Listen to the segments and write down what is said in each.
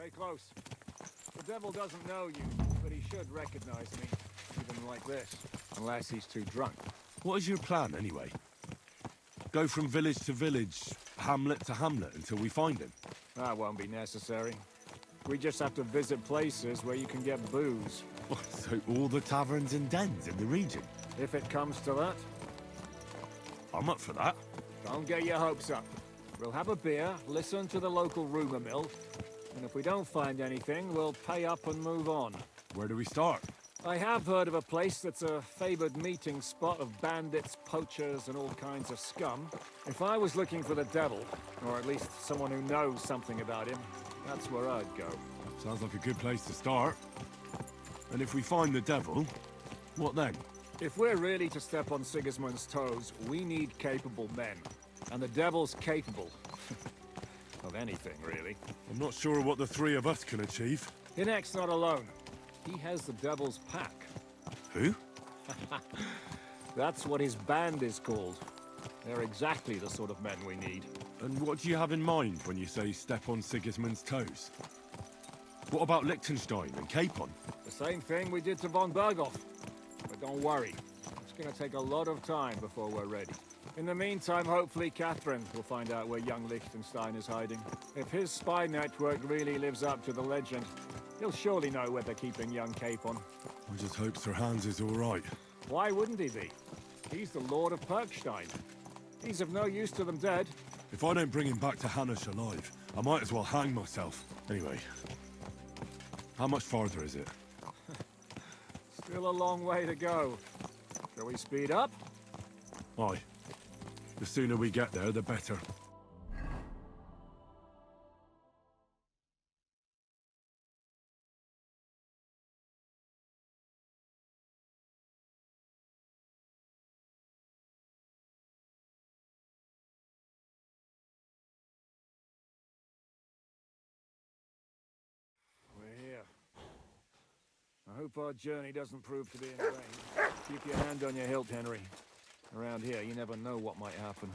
Stay close. The devil doesn't know you, but he should recognize me, even like this, unless he's too drunk. What is your plan, anyway? Go from village to village, hamlet to hamlet, until we find him? That won't be necessary. We just have to visit places where you can get booze. So all the taverns and dens in the region? If it comes to that. I'm up for that. Don't get your hopes up. We'll have a beer, listen to the local rumor mill, and if we don't find anything, we'll pay up and move on. Where do we start? I have heard of a place that's a favored meeting spot of bandits, poachers, and all kinds of scum. If I was looking for the devil, or at least someone who knows something about him, that's where I'd go. Sounds like a good place to start. And if we find the devil, what then? If we're really to step on Sigismund's toes, we need capable men. And the devil's capable. Of anything, really. I'm not sure what the three of us can achieve. Hinek's not alone. He has the devil's pack. Who? That's what his band is called. They're exactly the sort of men we need. And what do you have in mind when you say step on Sigismund's toes? What about Liechtenstein and Capon? The same thing we did to von Berghoff. But don't worry. It's gonna take a lot of time before we're ready. In the meantime, hopefully Catherine will find out where young Liechtenstein is hiding. If his spy network really lives up to the legend, he'll surely know where they're keeping young Capon. I just hope Sir Hans is all right. Why wouldn't he be? He's the Lord of Perkstein. He's of no use to them dead. If I don't bring him back to Hanush alive, I might as well hang myself. Anyway, how much farther is it? Still a long way to go. Shall we speed up? Aye. The sooner we get there, the better. We're here. I hope our journey doesn't prove to be in vain. Keep your hand on your hilt, Henry. Around here, you never know what might happen.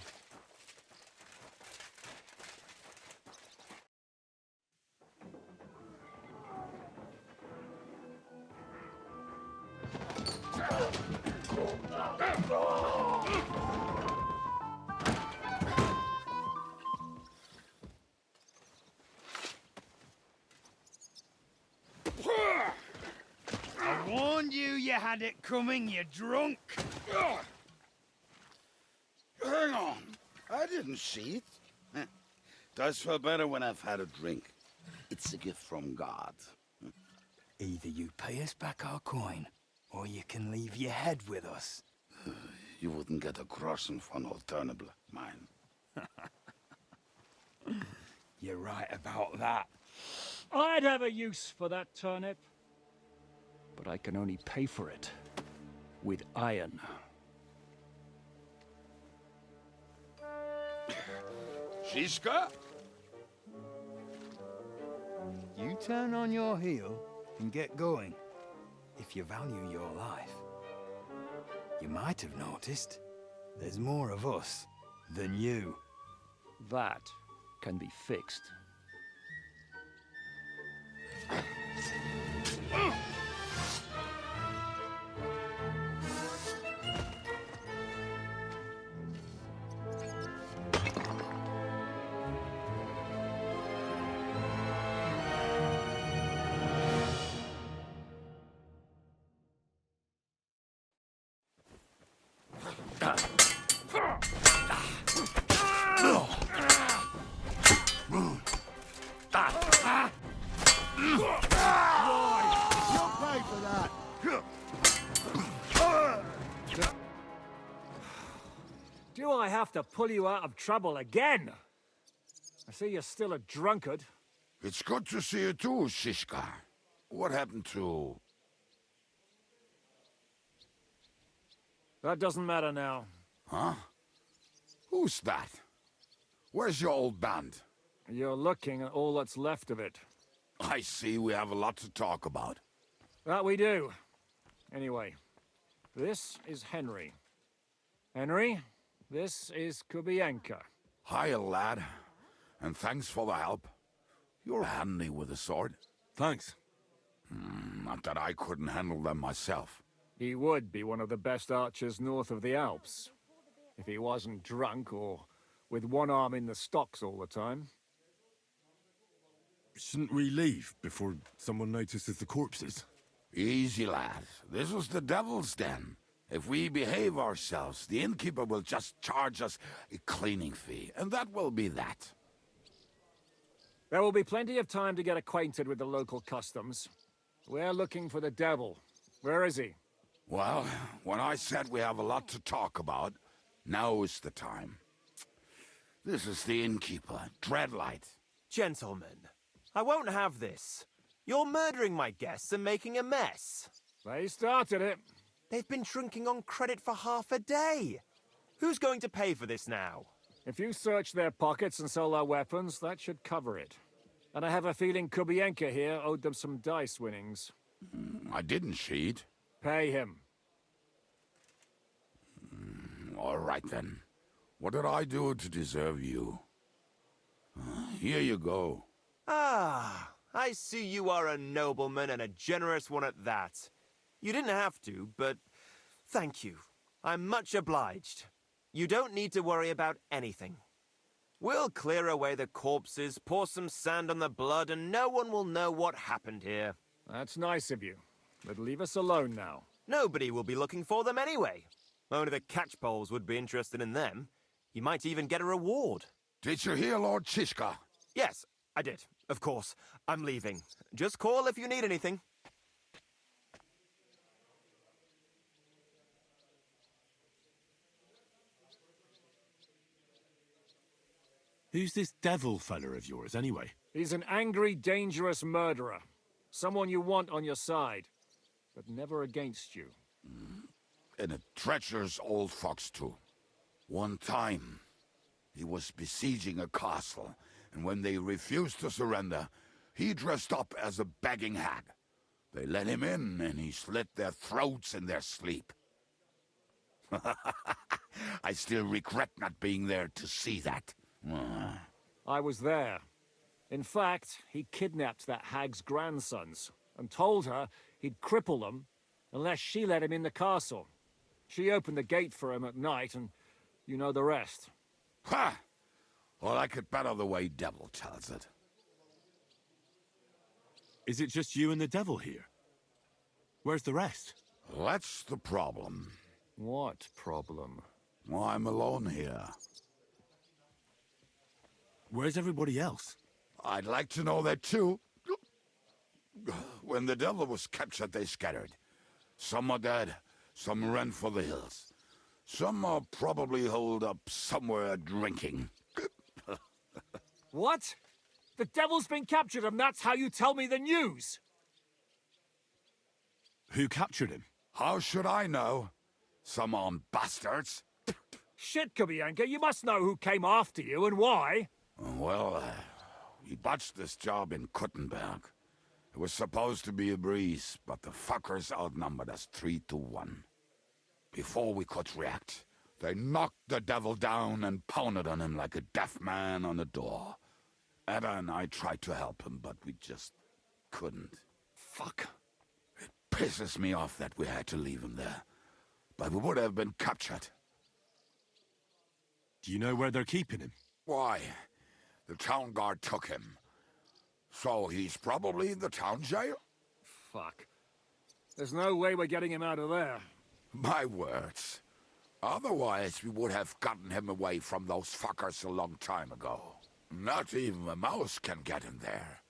I warned you had it coming, you drunk. Hang on. I didn't see it. Does feel better when I've had a drink. It's a gift from God. Either you pay us back our coin, or you can leave your head with us. You wouldn't get a groschen for an alternative mine. You're right about that. I'd have a use for that turnip. But I can only pay for it with iron. Zizka? You turn on your heel and get going, if you value your life. You might have noticed, there's more of us than you. That can be fixed. Do I have to pull you out of trouble again? I see you're still a drunkard. It's good to see you too, Zizka. What happened to... That doesn't matter now. Huh? Who's that? Where's your old band? You're looking at all that's left of it. I see we have a lot to talk about. That we do. Anyway, this is Henry. Henry, this is Kubyenka. Hiya, lad. And thanks for the help. You're handy with a sword. Thanks. Not that I couldn't handle them myself. He would be one of the best archers north of the Alps. If he wasn't drunk or with one arm in the stocks all the time. Shouldn't we leave before someone notices the corpses? Easy, lad. This was the devil's den. If we behave ourselves, the innkeeper will just charge us a cleaning fee, and that will be that. There will be plenty of time to get acquainted with the local customs. We're looking for the devil. Where is he? Well, when I said we have a lot to talk about, now is the time. This is the innkeeper, Dreadlight. Gentlemen, I won't have this. You're murdering my guests and making a mess. They started it. They've been drinking on credit for half a day. Who's going to pay for this now? If you search their pockets and sell their weapons, that should cover it. And I have a feeling Kubyenka here owed them some dice winnings. I didn't cheat. Pay him. All right, then. What did I do to deserve you? Here you go. Ah, I see you are a nobleman and a generous one at that. You didn't have to, but thank you. I'm much obliged. You don't need to worry about anything. We'll clear away the corpses, pour some sand on the blood, and no one will know what happened here. That's nice of you. But leave us alone now. Nobody will be looking for them anyway. Only the catchpoles would be interested in them. You might even get a reward. Did you hear Lord Zizka? Yes, I did. Of course. I'm leaving. Just call if you need anything. Who's this devil fella of yours, anyway? He's an angry, dangerous murderer. Someone you want on your side, but never against you. And a treacherous old fox, too. One time, he was besieging a castle, and when they refused to surrender, he dressed up as a begging hag. They let him in, and he slit their throats in their sleep. I still regret not being there to see that. I was there. In fact, he kidnapped that hag's grandsons and told her he'd cripple them unless she let him in the castle. She opened the gate for him at night, and you know the rest. Ha! Well, I could better the way Devil tells it. Is it just you and the devil here? Where's the rest? That's the problem. What problem? Well, I'm alone here. Where's everybody else? I'd like to know that too. When the devil was captured, they scattered. Some are dead, some ran for the hills. Some are probably holed up somewhere drinking. What? The devil's been captured and that's how you tell me the news? Who captured him? How should I know? Some armed bastards. Shit, Kubyenka, you must know who came after you and why. Well, we botched this job in Kuttenberg. It was supposed to be a breeze, but the fuckers outnumbered us 3-1. Before we could react, they knocked the devil down and pounded on him like a deaf man on a door. Ada and I tried to help him, but we just couldn't. Fuck. It pisses me off that we had to leave him there. But we would have been captured. Do you know where they're keeping him? Why? The town guard took him. So he's probably in the town jail? Fuck. There's no way we're getting him out of there. My words. Otherwise, we would have gotten him away from those fuckers a long time ago. Not even a mouse can get him there.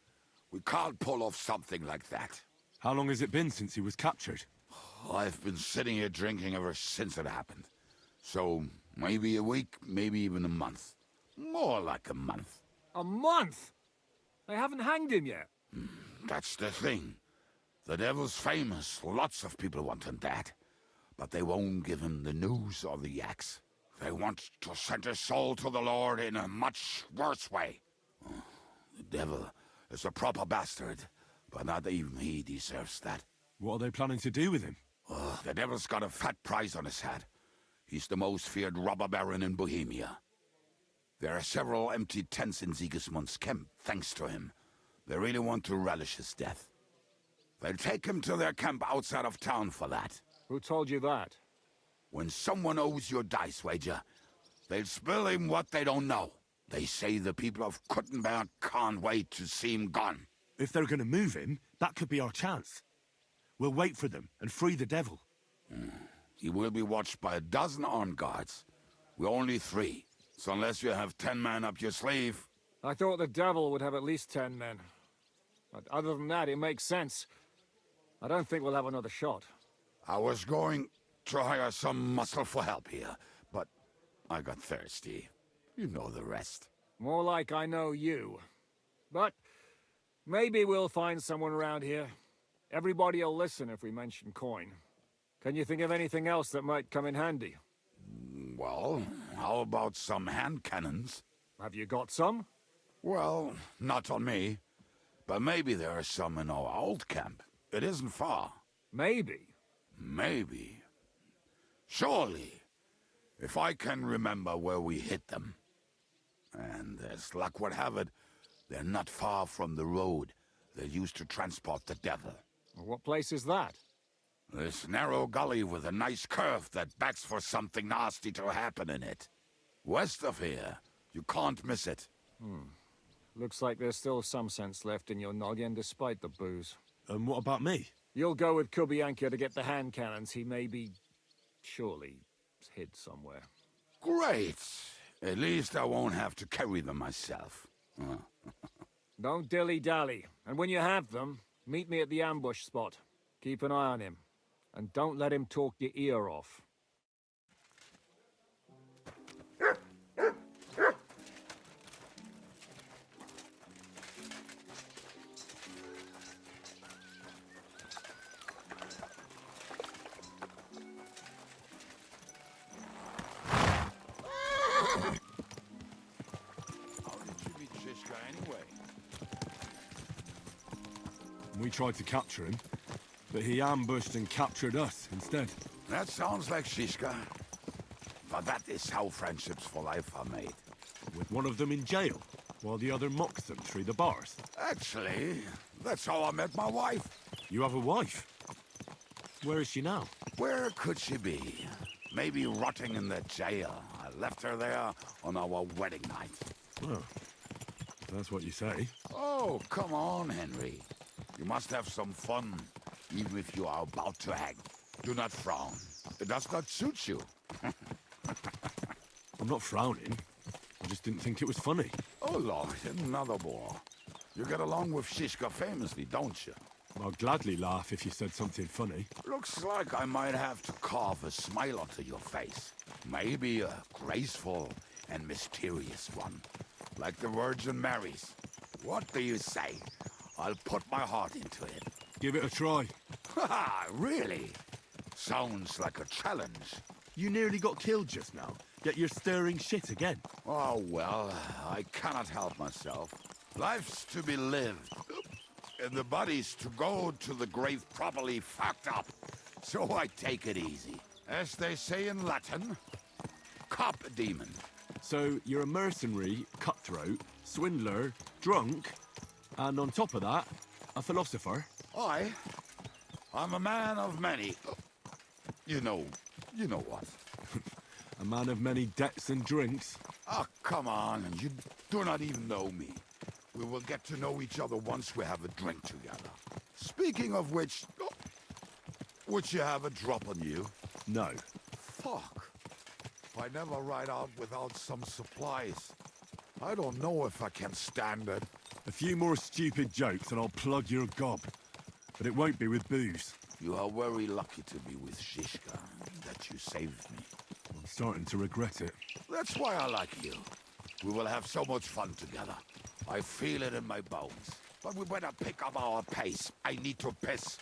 We can't pull off something like that. How long has it been since he was captured? I've been sitting here drinking ever since it happened. So, maybe a week, maybe even a month. More like a month. A month? They haven't hanged him yet. That's the thing. The devil's famous. Lots of people want him dead. But they won't give him the news or the axe. They want to send his soul to the Lord in a much worse way. The devil is a proper bastard, but not even he deserves that. What are they planning to do with him? The devil's got a fat price on his head. He's the most feared robber baron in Bohemia. There are several empty tents in Sigismund's camp, thanks to him. They really want to relish his death. They'll take him to their camp outside of town for that. Who told you that? When someone owes your dice wager, they'll spill him what they don't know. They say the people of Kubyenka can't wait to see him gone. If they're gonna move him, that could be our chance. We'll wait for them and free the devil. He will be watched by a dozen armed guards. We're only 3, so unless you have 10 men up your sleeve... I thought the devil would have at least 10 men. But other than that, it makes sense. I don't think we'll have another shot. I was going to hire some muscle for help here, but I got thirsty. You know the rest. More like I know you. But maybe we'll find someone around here. Everybody'll listen if we mention coin. Can you think of anything else that might come in handy? Well, how about some hand cannons? Have you got some? Well, not on me. But maybe there are some in our old camp. It isn't far. Maybe. Maybe. Surely. If I can remember where we hit them. And as luck would have it, they're not far from the road they used to transport the devil. What place is that? This narrow gully with a nice curve that begs for something nasty to happen in it. West of here. You can't miss it. Looks like there's still some sense left in your noggin despite the booze. And what about me? You'll go with Kubyenka to get the hand cannons. He may be... surely hid somewhere. Great. At least I won't have to carry them myself. Don't dilly-dally. And when you have them, meet me at the ambush spot. Keep an eye on him. And don't let him talk your ear off. How did you meet Zizka anyway? We tried to capture him, but he ambushed and captured us instead. That sounds like Zizka. But that is how friendships for life are made. With one of them in jail, while the other mocks them through the bars. Actually, that's how I met my wife. You have a wife? Where is she now? Where could she be? Maybe rotting in the jail. I left her there on our wedding night. Well, if that's what you say. Oh, come on, Henry. You must have some fun, even if you are about to hang. Do not frown. It does not suit you. I'm not frowning. I just didn't think it was funny. Oh, Lord, another bore. You get along with Zizka famously, don't you? I'll gladly laugh if you said something funny. Looks like I might have to carve a smile onto your face. Maybe a graceful and mysterious one, like the Virgin Mary's. What do you say? I'll put my heart into it. Give it a try. Haha, really? Sounds like a challenge. You nearly got killed just now, yet you're stirring shit again. Oh, well, I cannot help myself. Life's to be lived, and the body's to go to the grave properly fucked up. So I take it easy. As they say in Latin, cop demon. So you're a mercenary, cutthroat, swindler, drunk, and on top of that, a philosopher? I'm a man of many... You know what. A man of many debts and drinks? Ah, come on, you do not even know me. We will get to know each other once we have a drink together. Speaking of which... would you have a drop on you? No. Fuck. I never ride out without some supplies. I don't know if I can stand it. A few more stupid jokes and I'll plug your gob. But it won't be with booze. You are very lucky to be with Zizka, that you saved me. I'm starting to regret it. That's why I like you. We will have so much fun together. I feel it in my bones. But we better pick up our pace. I need to piss.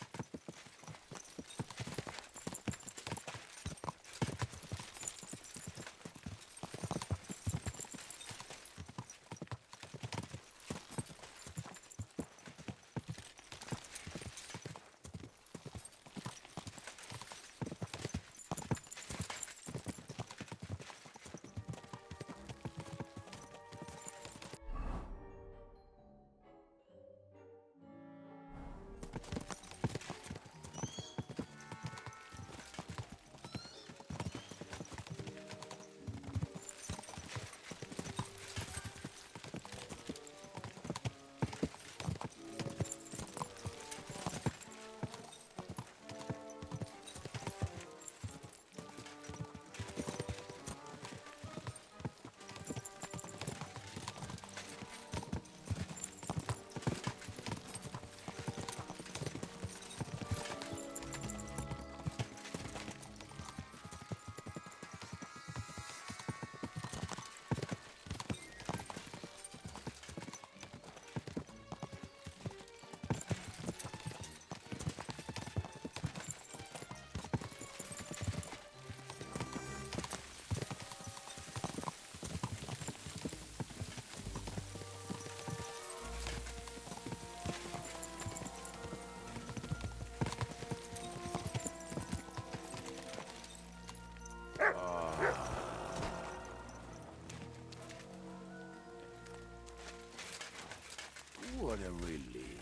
What a relief.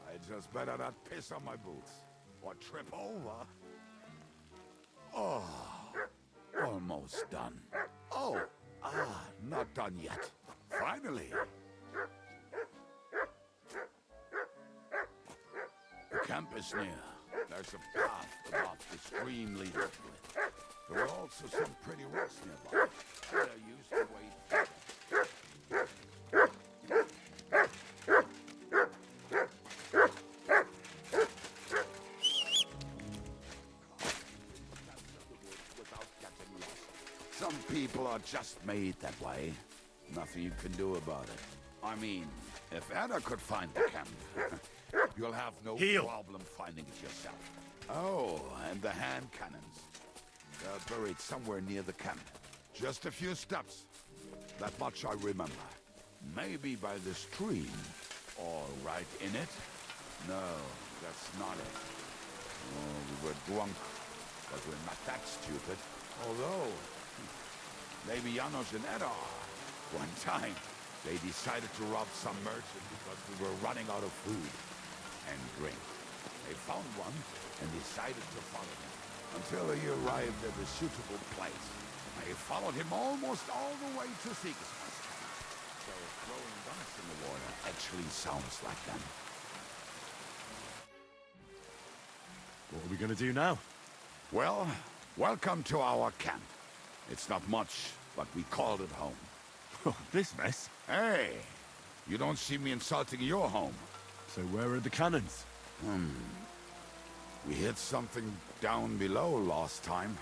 I just better not piss on my boots. Or trip over. Oh, almost done. Oh, not done yet. Finally. The camp is near. There's a path above the stream leading to it. There are also some pretty rocks nearby. They're used to wait. Some people are just made that way. Nothing you can do about it. I mean, if Anna could find the camp, you'll have no problem finding it yourself. Oh, and the hand cannons. They're buried somewhere near the camp. Just a few steps. That much I remember. Maybe by the stream. Or right in it? No, that's not it. Oh, we were drunk. But we're not that stupid. Although, maybe Janos and Ed are. One time, they decided to rob some merchant because we were running out of food and drink. They found one and decided to follow him until he arrived at a suitable place. They followed him almost all the way to Sigismund's camp. So throwing guns in the water actually sounds like them. What are we gonna do now? Well, welcome to our camp. It's not much, but we called it home. This mess? Hey, you don't see me insulting your home. So where are the cannons? We hit something down below last time.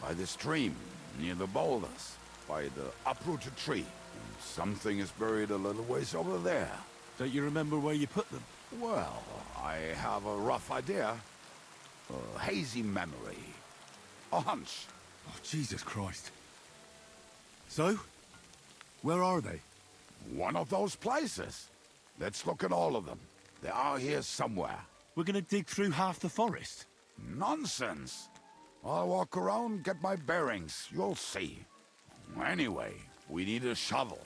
By the stream, near the boulders. By the uprooted tree. And something is buried a little ways over there. Don't you remember where you put them? Well, I have a rough idea. A hazy memory. A hunch. Oh, Jesus Christ. So? Where are they? One of those places. Let's look at all of them. They are here somewhere. We're gonna dig through half the forest. Nonsense. I'll walk around, get my bearings. You'll see. Anyway, we need a shovel.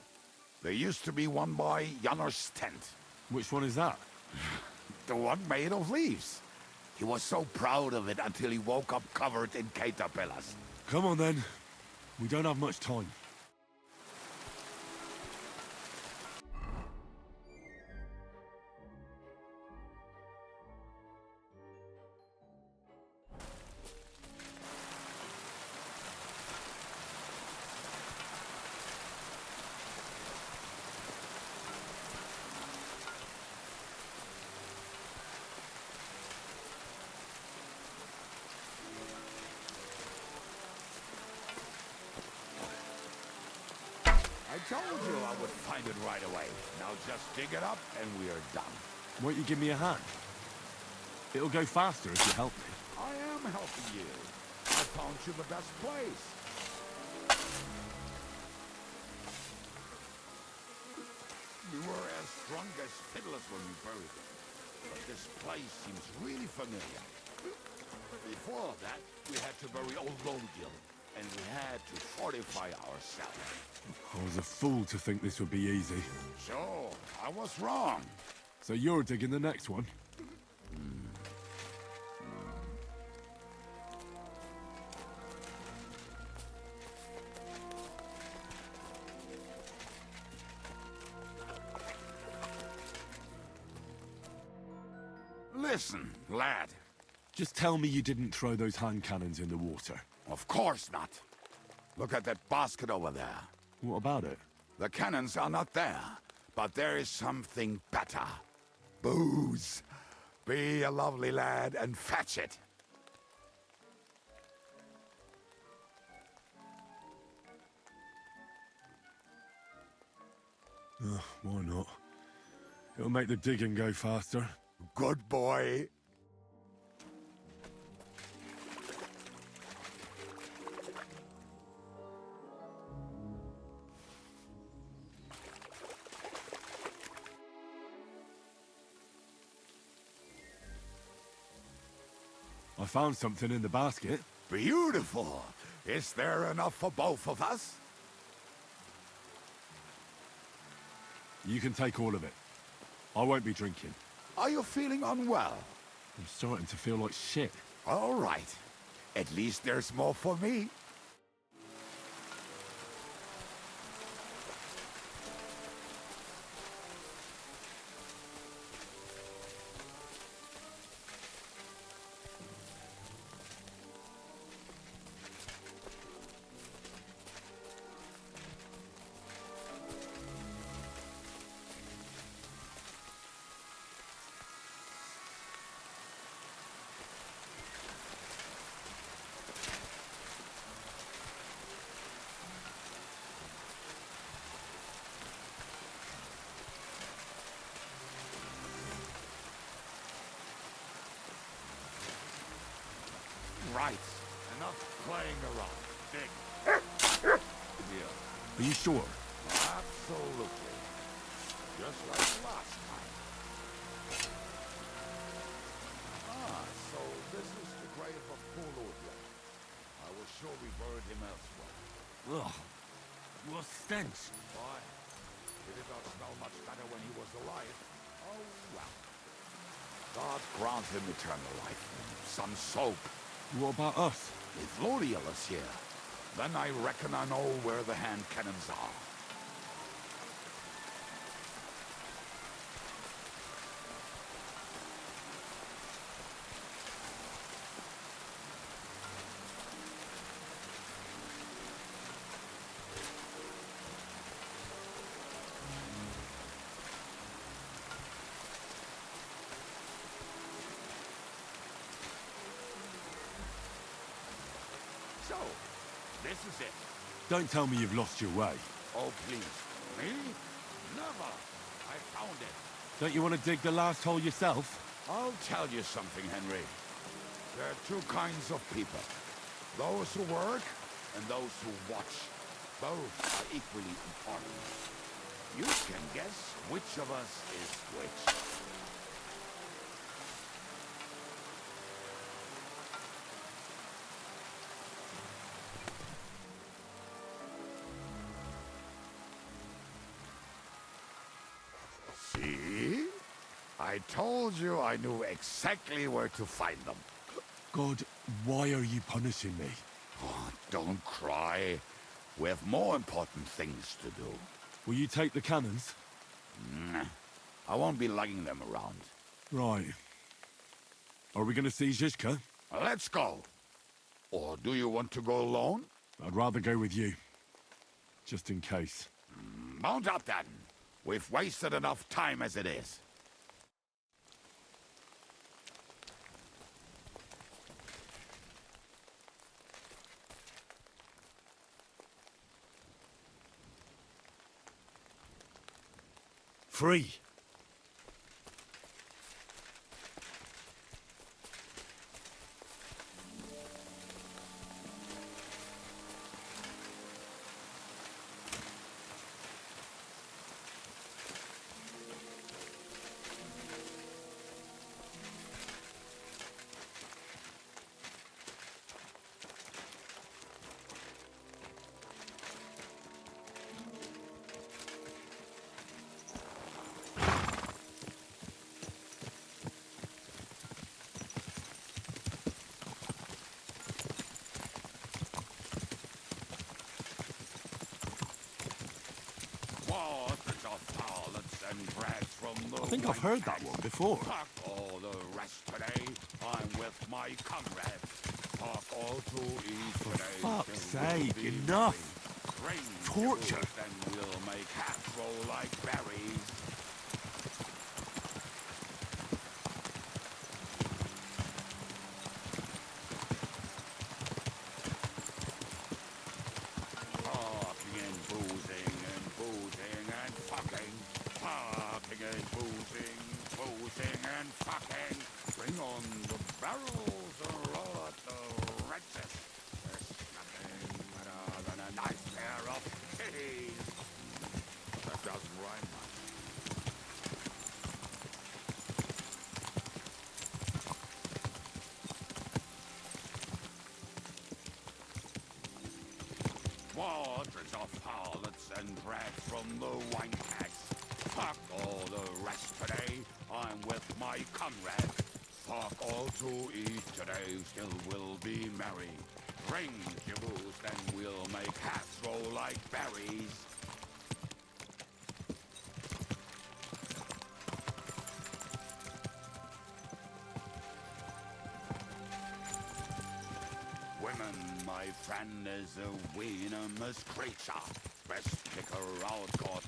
There used to be one by Janos' tent. Which one is that? The one made of leaves. He was so proud of it until he woke up covered in caterpillars. Come on then. We don't have much time. I told you I would find it right away. Now just dig it up and we are done. Won't you give me a hand? It'll go faster if you help me. I am helping you. I found you the best place. We were as drunk as fiddlers when we buried it. But this place seems really familiar. Before that, we had to bury old Longil, and we had to fortify ourselves. I was a fool to think this would be easy. So, I was wrong. So you're digging the next one? Listen, lad. Just tell me you didn't throw those hand cannons in the water. Of course not. Look at that basket over there. What about it? The cannons are not there, but there is something better. Booze. Be a lovely lad and fetch it. Why not? It'll make the digging go faster. Good boy. I found something in the basket. Beautiful. Is there enough for both of us? You can take all of it. I won't be drinking. Are you feeling unwell? I'm starting to feel like shit. All right. At least there's more for me. Right. Enough playing around. Dig. Yeah. Are you sure? Absolutely. Just like last time. So this is the grave of Bohemia. I was sure we buried him elsewhere. Ugh. What stench. Why? Did it not smell much better when he was alive? Oh, well. God grant him eternal life. Some soap. What about us? If L'Oreal is here, then I reckon I know where the hand cannons are. So, this is it. Don't tell me you've lost your way. Oh, please. Me? Never. I found it. Don't you want to dig the last hole yourself? I'll tell you something, Henry. There are two kinds of people. Those who work and those who watch. Both are equally important. You can guess which of us is which. See? I told you I knew exactly where to find them. God, why are you punishing me? Oh, don't cry. We have more important things to do. Will you take the cannons? Nah, I won't be lugging them around. Right. Are we going to see Zizka? Let's go. Or do you want to go alone? I'd rather go with you. Just in case. Mount up then. We've wasted enough time as it is. Free. I think I've heard that one before. Fuck all the rest today. I'm with my comrades. Fuck all to eat For today. fuck's There will sake, be enough. rain Torture. Then we'll make hats roll like berries. Talking and boozing and boozing and fucking. Talking and boozing, boozing and fucking. Bring on the barrels and roll up the wretches. There's nothing better than a nice pair of titties. That doesn't rhyme much. Waters of harlots and brats from the wine packs. Fuck all the rest today. I'm with my comrade. Fuck all to eat today. Still we'll be merry. Drink your booze, then we'll make hats roll like berries. Women, my friend, is a venomous creature. Best kick her out, God.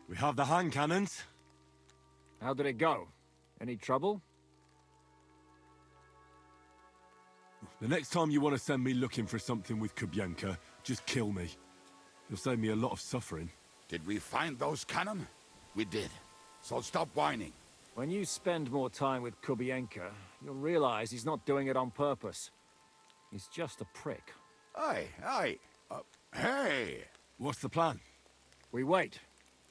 We have the hand cannons. How did it go? Any trouble? The next time you want to send me looking for something with Kubyenka, just kill me. You'll save me a lot of suffering. Did we find those cannon? We did. So stop whining. When you spend more time with Kubyenka, you'll realize he's not doing it on purpose. He's just a prick. Hey! What's the plan? We wait.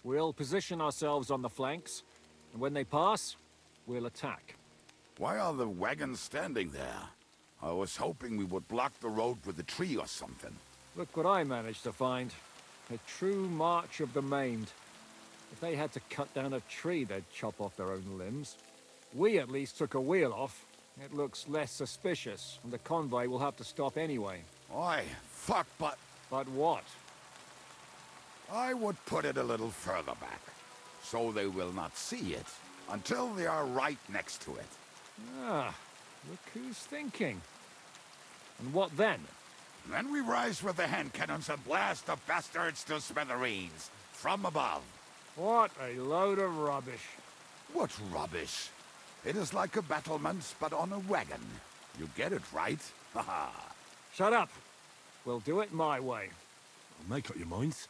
We'll position ourselves on the flanks, and when they pass, we'll attack. Why are the wagons standing there? I was hoping we would block the road with a tree or something. Look what I managed to find. A true march of the maimed. If they had to cut down a tree, they'd chop off their own limbs. We at least took a wheel off. It looks less suspicious, and the convoy will have to stop anyway. Oi, fuck, but But what? I would put it a little further back, so they will not see it until they are right next to it. Ah, look who's thinking. And what then? Then we rise with the hand cannons and blast the bastards to smithereens, from above. What a load of rubbish. What rubbish! It is like a battlement, but on a wagon. You get it right? Haha. Shut up. We'll do it my way. Make up your minds.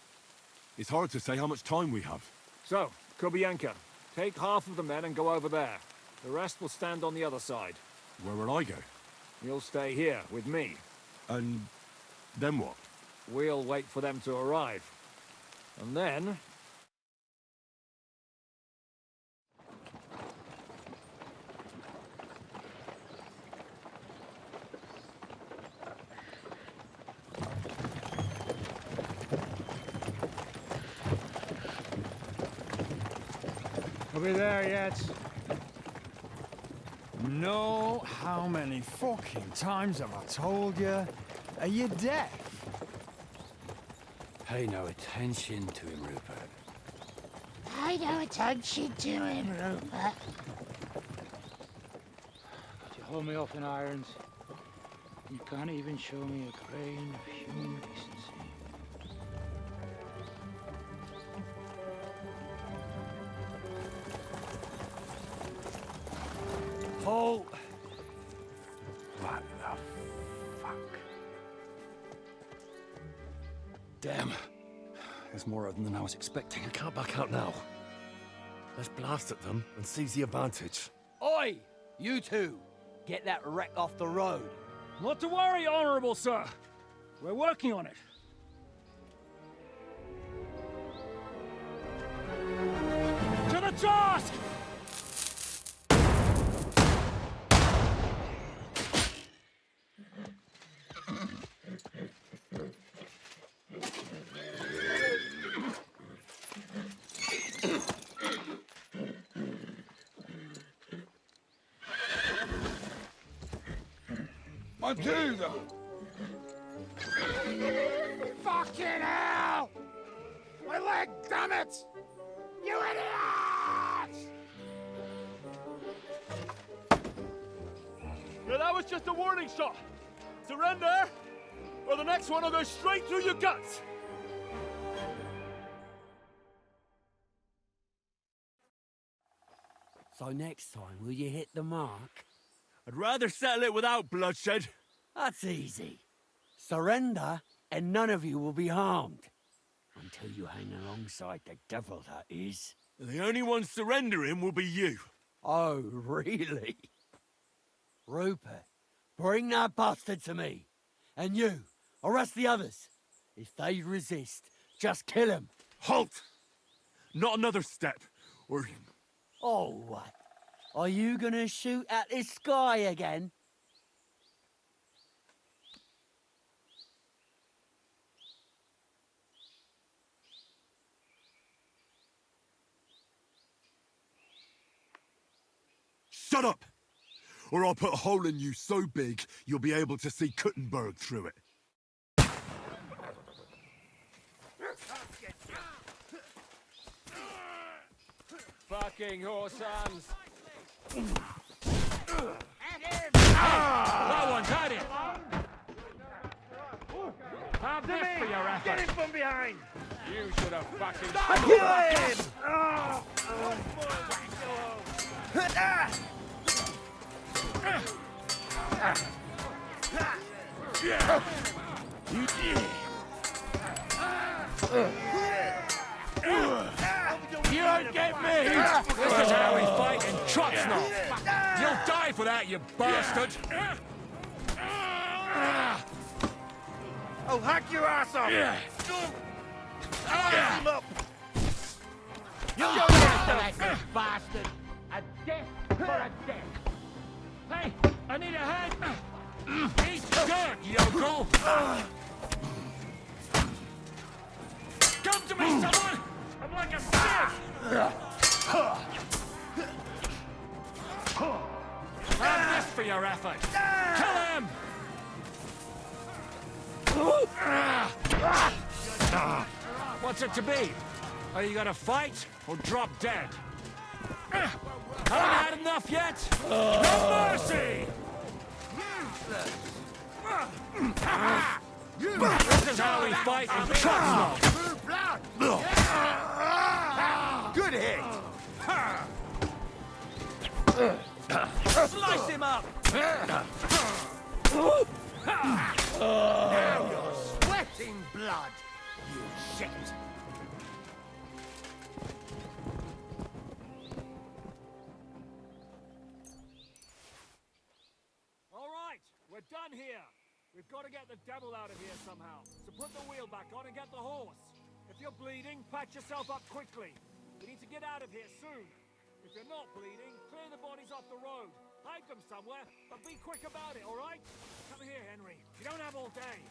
It's hard to say how much time we have. So, Kubyenka, take half of the men and go over there. The rest will stand on the other side. Where will I go? You'll stay here with me. And then what? We'll wait for them to arrive. And then... Are we there yet? No, how many fucking times have I told you? Are you deaf? Pay no attention to him, Rupert. Pay no attention to him, Rupert. You hold me up in irons. You can't even show me a grain of human decency. Halt! What the fuck? Damn. There's more of them than I was expecting. We can't back out now. Let's blast at them and seize the advantage. Oi! You two! Get that wreck off the road. Not to worry, Honorable Sir. We're working on it. To the task! Matilda! Fucking hell! My leg, damn it! You idiots! Yeah, that was just a warning shot. Surrender, or the next one will go straight through your guts. So next time, will you hit the mark? I'd rather settle it without bloodshed. That's easy. Surrender, and none of you will be harmed. Until you hang alongside the devil, that is. The only one surrendering will be you. Oh, really? Rupert, bring that bastard to me. And you, arrest the others. If they resist, just kill him. Halt! Not another step, or... Oh, what? Are you gonna shoot at the sky again? Shut up! Or I'll put a hole in you so big, you'll be able to see Kuttenberg through it. Fucking horse hands. That one's had it! Have this for your effort! Get him from behind! You should have fucking... You don't get me! This is how we fight in Trotsnov. You'll die for that, you bastard! I'll hack your ass off! I'll him up! You go after that bastard! A death for a death! Hey, I need a hand! He's good, yokel! Come to me, someone! I'm like a sieve! Have this for your effort. Kill him! What's it to be? Are you gonna fight or drop dead? Haven't had enough yet? No mercy! This is how we fight in Trotsnov. Good hit! Slice him up! Now you're sweating blood, you shit! All right, we're done here. We've got to get the devil out of here somehow. So put the wheel back on and get the horse. If you're bleeding, patch yourself up quickly. We need to get out of here soon. If you're not bleeding, clear the bodies off the road. Hide them somewhere, but be quick about it, all right? Come here, Henry. You don't have all day.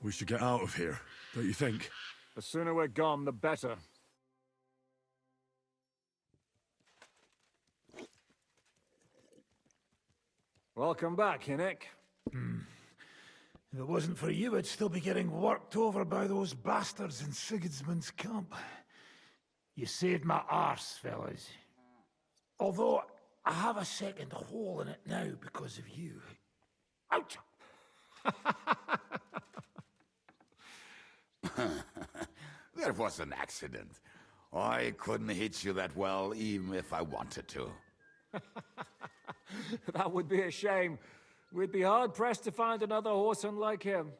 We should get out of here, don't you think? The sooner we're gone, the better. Welcome back, Hinnick. If it wasn't for you, I'd still be getting worked over by those bastards in Sigismund's camp. You saved my arse, fellas. Although, I have a second hole in it now because of you. Ouch! That was an accident. I couldn't hit you that well, even if I wanted to. That would be a shame. We'd be hard-pressed to find another horseman like him.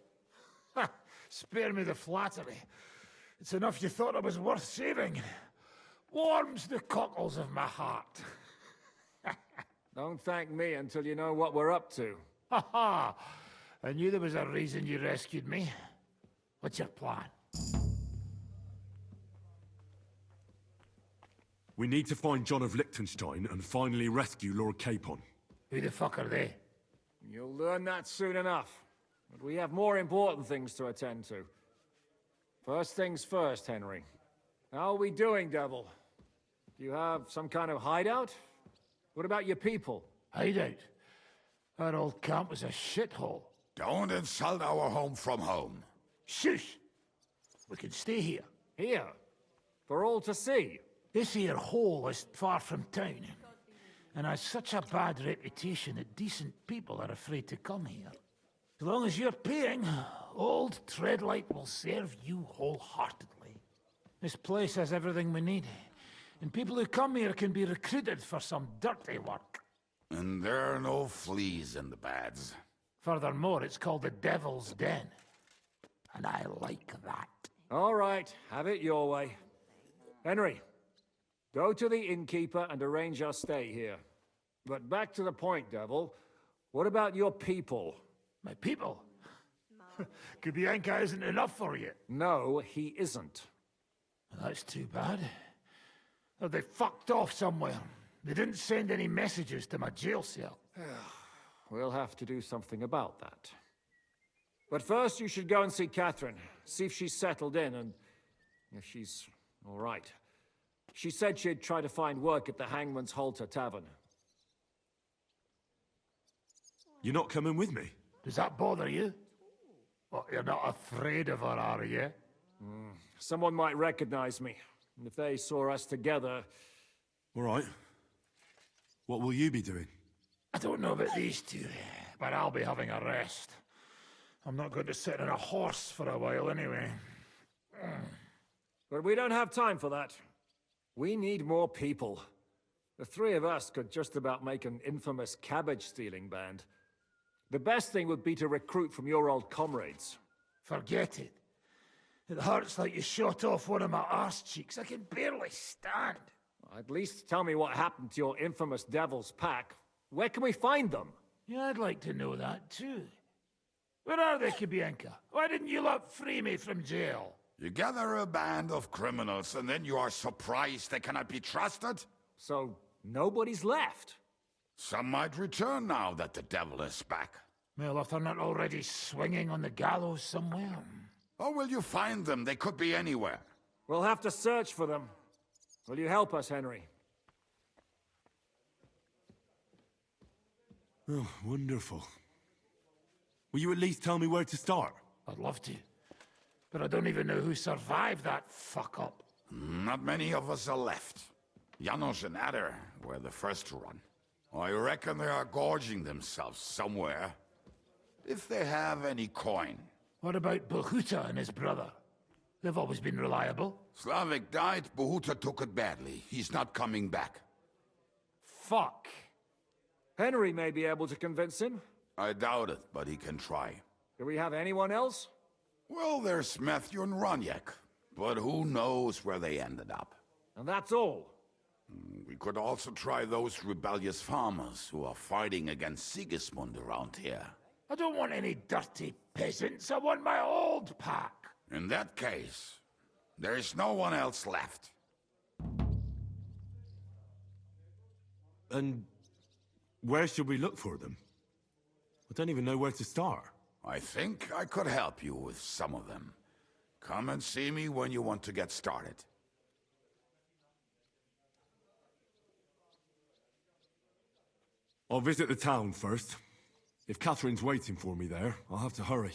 Spare me the flattery. It's enough you thought I was worth saving. Warms the cockles of my heart. Don't thank me until you know what we're up to. Ha ha! I knew there was a reason you rescued me. What's your plan? We need to find John of Liechtenstein and finally rescue Lord Capon. Who the fuck are they? You'll learn that soon enough. But we have more important things to attend to. First things first, Henry. How are we doing, Devil? Do you have some kind of hideout? What about your people? Hideout? That old camp was a shithole. Don't insult our home from home. Shush! We can stay here. Here? For all to see? This here hole is far from town, and has such a bad reputation that decent people are afraid to come here. As long as you're paying, old Treadlight will serve you wholeheartedly. This place has everything we need, and people who come here can be recruited for some dirty work. And there are no fleas in the beds. Furthermore, it's called the Devil's Den, and I like that. All right, have it your way. Henry, go to the innkeeper and arrange our stay here. But back to the point, Devil. What about your people? My people? Kubyenka isn't enough for you. No, he isn't. That's too bad. Oh, they fucked off somewhere. They didn't send any messages to my jail cell. We'll have to do something about that. But first, you should go and see Catherine. See if she's settled in and if she's all right. She said she'd try to find work at the Hangman's Halter Tavern. You're not coming with me? Does that bother you? What, you're not afraid of her, are you? Someone might recognize me. And if they saw us together... All right. What will you be doing? I don't know about these two, but I'll be having a rest. I'm not going to sit on a horse for a while anyway. But we don't have time for that. We need more people. The three of us could just about make an infamous cabbage-stealing band. The best thing would be to recruit from your old comrades. Forget it. It hurts like you shot off one of my arse cheeks. I can barely stand. At least tell me what happened to your infamous Devil's Pack. Where can we find them? Yeah, I'd like to know that too. Where are they, Kubyenka? Why didn't you lot free me from jail? You gather a band of criminals and then you are surprised they cannot be trusted? So, nobody's left? Some might return now that the devil is back. Well, if they're not already swinging on the gallows somewhere. Or will you find them? They could be anywhere. We'll have to search for them. Will you help us, Henry? Oh, wonderful. Will you at least tell me where to start? I'd love to. But I don't even know who survived that fuck-up. Not many of us are left. Janos and Adder were the first to run. I reckon they are gorging themselves somewhere. If they have any coin. What about Bohuta and his brother? They've always been reliable. Slavik died, Bohuta took it badly. He's not coming back. Fuck. Henry may be able to convince him. I doubt it, but he can try. Do we have anyone else? Well, there's Matthew and Roniak, but who knows where they ended up. And that's all. We could also try those rebellious farmers who are fighting against Sigismund around here. I don't want any dirty peasants. I want my old pack. In that case, there is no one else left. And where should we look for them? I don't even know where to start. I think I could help you with some of them. Come and see me when you want to get started. I'll visit the town first. If Catherine's waiting for me there, I'll have to hurry.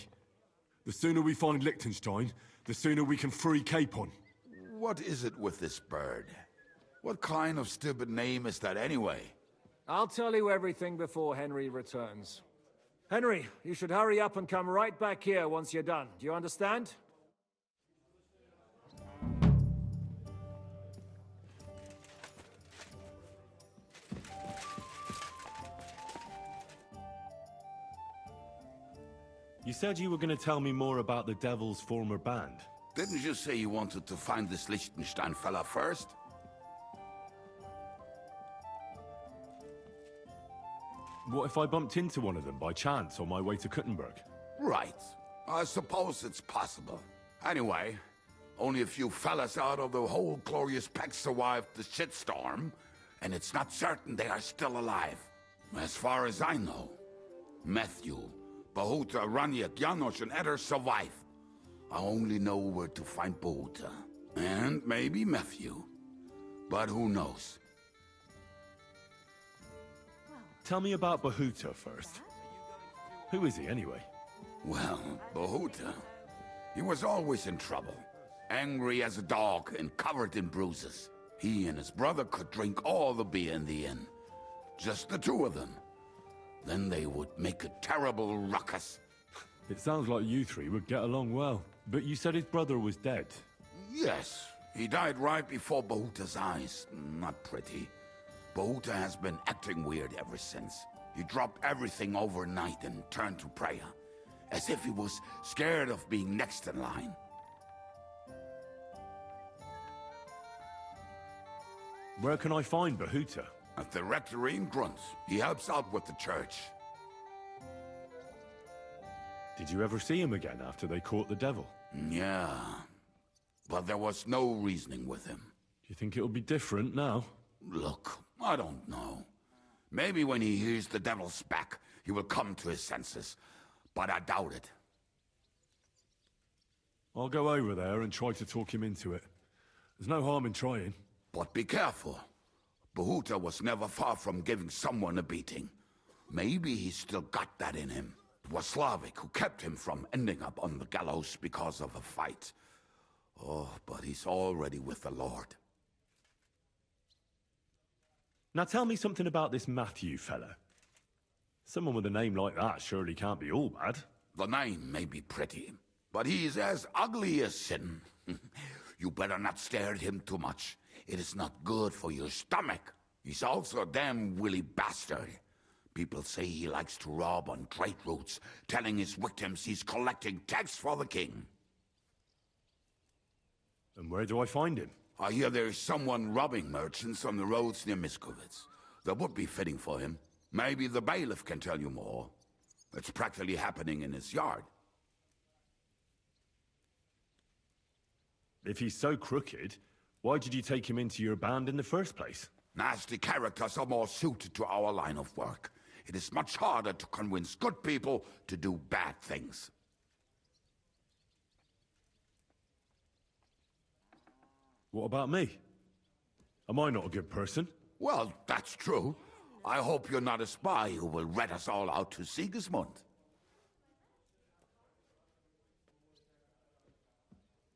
The sooner we find Liechtenstein, the sooner we can free Capon. What is it with this bird? What kind of stupid name is that anyway? I'll tell you everything before Henry returns. Henry, you should hurry up and come right back here once you're done. Do you understand? You said you were going to tell me more about the Devil's former band. Didn't you say you wanted to find this Liechtenstein fella first? What if I bumped into one of them by chance on my way to Kuttenberg? Right. I suppose it's possible. Anyway, only a few fellas out of the whole glorious pack survived the shitstorm, and it's not certain they are still alive. As far as I know, Matthew, Bohuta, Raniak, Janosch, and Eder survive. I only know where to find Bohuta. And maybe Matthew. But who knows? Tell me about Bohuta first. Who is he, anyway? Well, Bohuta, he was always in trouble. Angry as a dog and covered in bruises. He and his brother could drink all the beer in the inn. Just the two of them. Then they would make a terrible ruckus. It sounds like you three would get along well. But you said his brother was dead. Yes, he died right before Bohuta's eyes. Not pretty. Bohuta has been acting weird ever since. He dropped everything overnight and turned to prayer. As if he was scared of being next in line. Where can I find Bohuta? At the rectory in Grunt. He helps out with the church. Did you ever see him again after they caught the devil? Yeah, but there was no reasoning with him. Do you think it'll be different now? Look, I don't know. Maybe when he hears the devil's back, he will come to his senses. But I doubt it. I'll go over there and try to talk him into it. There's no harm in trying. But be careful. Bohuta was never far from giving someone a beating. Maybe he's still got that in him. It was Slavik who kept him from ending up on the gallows because of a fight. Oh, but he's already with the Lord. Now tell me something about this Matthew fella. Someone with a name like that surely can't be all bad. The name may be pretty, but he's as ugly as sin. You better not stare at him too much. It is not good for your stomach. He's also a damn willy bastard. People say he likes to rob on trade routes, telling his victims he's collecting tax for the king. And where do I find him? I hear there's someone robbing merchants on the roads near Miskovitz. That would be fitting for him. Maybe the bailiff can tell you more. It's practically happening in his yard. If he's so crooked, why did you take him into your band in the first place? Nasty characters are more suited to our line of work. It is much harder to convince good people to do bad things. What about me? Am I not a good person? Well, that's true. I hope you're not a spy who will rat us all out to Sigismund.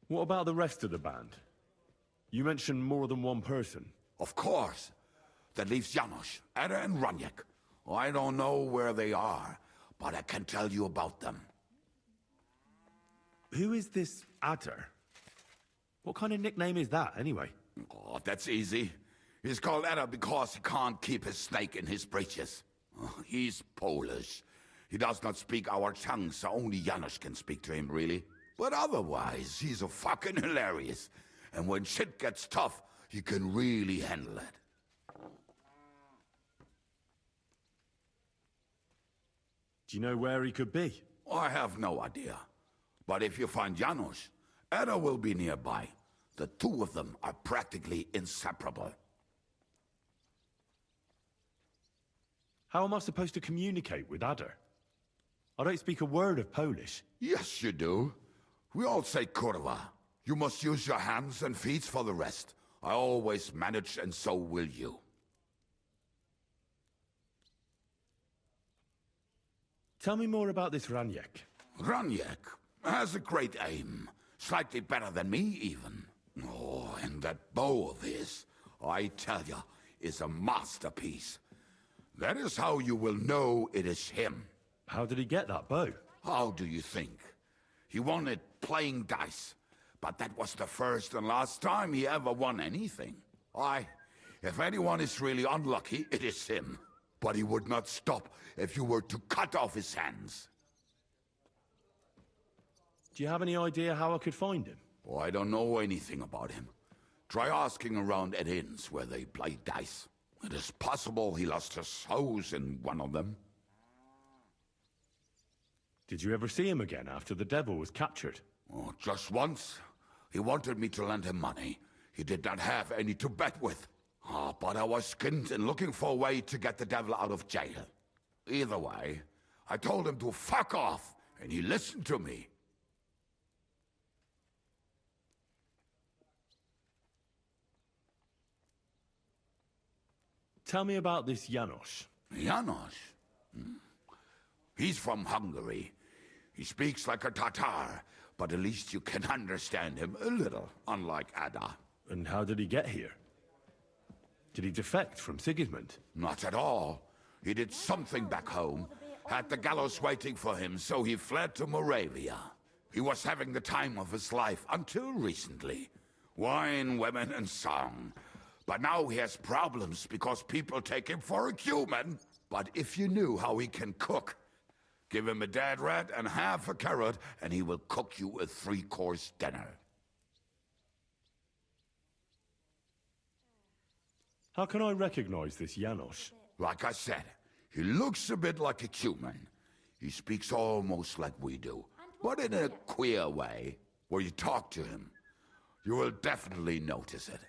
What about the rest of the band? You mentioned more than one person. Of course. That leaves Janosch, Eder and Raniak. I don't know where they are, but I can tell you about them. Who is this Adder? What kind of nickname is that, anyway? Oh, that's easy. He's called Eder because he can't keep his snake in his breeches. He's Polish. He does not speak our tongue, so only Janosch can speak to him, really. But otherwise, he's a fucking hilarious. And when shit gets tough, he can really handle it. Do you know where he could be? I have no idea. But if you find Janosch, Eder will be nearby. The two of them are practically inseparable. How am I supposed to communicate with Adder? I don't speak a word of Polish. Yes, you do. We all say kurwa. You must use your hands and feet for the rest. I always manage, and so will you. Tell me more about this Raniek. Raniek has a great aim. Slightly better than me, even. Oh, and that bow of his, I tell ya, is a masterpiece. That is how you will know it is him. How did he get that bow? How do you think? He won it playing dice. But that was the first and last time he ever won anything. If anyone is really unlucky, it is him. But he would not stop if you were to cut off his hands. Do you have any idea how I could find him? Oh, I don't know anything about him. Try asking around at inns where they play dice. It is possible he lost his hose in one of them. Did you ever see him again after the devil was captured? Oh, just once. He wanted me to lend him money. He did not have any to bet with. But I was skinned and looking for a way to get the devil out of jail. Either way, I told him to fuck off, and he listened to me. Tell me about this Janos. Janos? He's from Hungary. He speaks like a Tatar, but at least you can understand him a little, unlike Ada. And how did he get here? Did he defect from Sigismund? Not at all. He did something back home, had the gallows waiting for him, so he fled to Moravia. He was having the time of his life until recently. Wine, women, and song. But now he has problems because people take him for a human. But if you knew how he can cook, give him a dead rat and half a carrot, and he will cook you a 3-course dinner. How can I recognize this Janos? Like I said, he looks a bit like a human. He speaks almost like we do, but in a queer way. Where you talk to him, you will definitely notice it.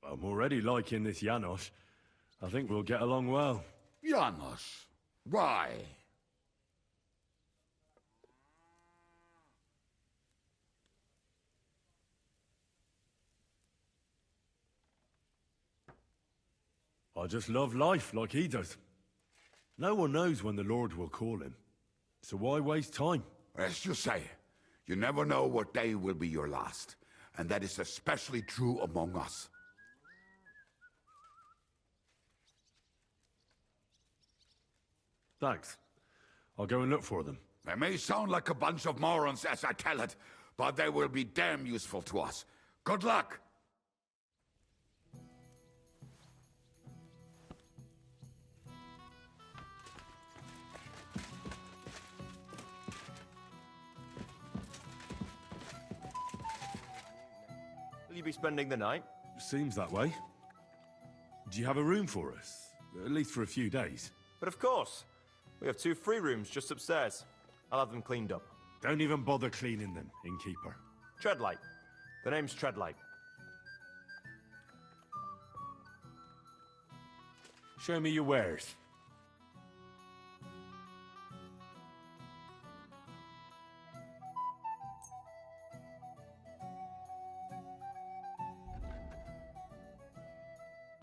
I'm already liking this Janos. I think we'll get along well. Janos? Why? I just love life like he does. No one knows when the Lord will call him. So why waste time? As you say, you never know what day will be your last. And that is especially true among us. Thanks. I'll go and look for them. They may sound like a bunch of morons as I tell it, but they will be damn useful to us. Good luck! Will you be spending the night? Seems that way. Do you have a room for us? At least for a few days. But of course. We have 2 free rooms just upstairs. I'll have them cleaned up. Don't even bother cleaning them, innkeeper. Treadlight. The name's Treadlight. Show me your wares.